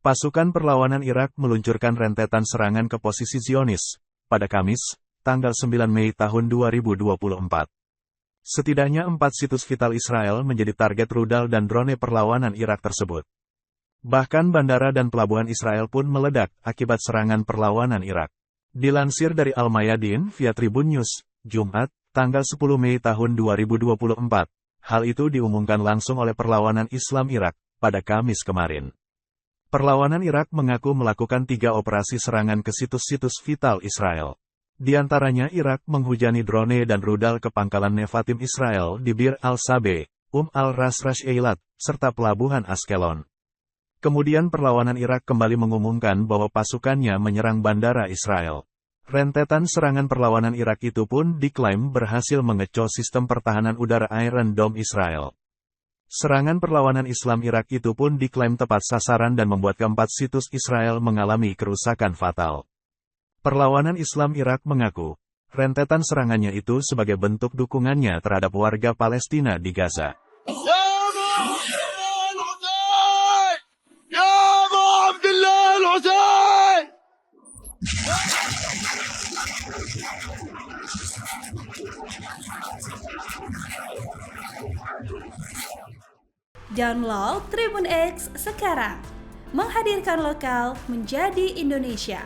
Pasukan perlawanan Irak meluncurkan rentetan serangan ke posisi Zionis pada Kamis, tanggal 9 Mei tahun 2024. Setidaknya 4 situs vital Israel menjadi target rudal dan drone perlawanan Irak tersebut. Bahkan bandara dan pelabuhan Israel pun meledak akibat serangan perlawanan Irak. Dilansir dari Al-Mayadin via Tribun News, Jumat, tanggal 10 Mei tahun 2024. Hal itu diumumkan langsung oleh perlawanan Islam Irak pada Kamis kemarin. Perlawanan Irak mengaku melakukan 3 operasi serangan ke situs-situs vital Israel. Di antaranya Irak menghujani drone dan rudal ke pangkalan Nevatim Israel di Bir al-Sabe, al-Rasrash Eilat, serta pelabuhan Askelon. Kemudian perlawanan Irak kembali mengumumkan bahwa pasukannya menyerang bandara Israel. Rentetan serangan perlawanan Irak itu pun diklaim berhasil mengecoh sistem pertahanan udara Iron Dome Israel. Serangan perlawanan Islam Irak itu pun diklaim tepat sasaran dan membuat keempat situs Israel mengalami kerusakan fatal. Perlawanan Islam Irak mengaku, rentetan serangannya itu sebagai bentuk dukungannya terhadap warga Palestina di Gaza. Download Tribun X sekarang, menghadirkan lokal menjadi Indonesia.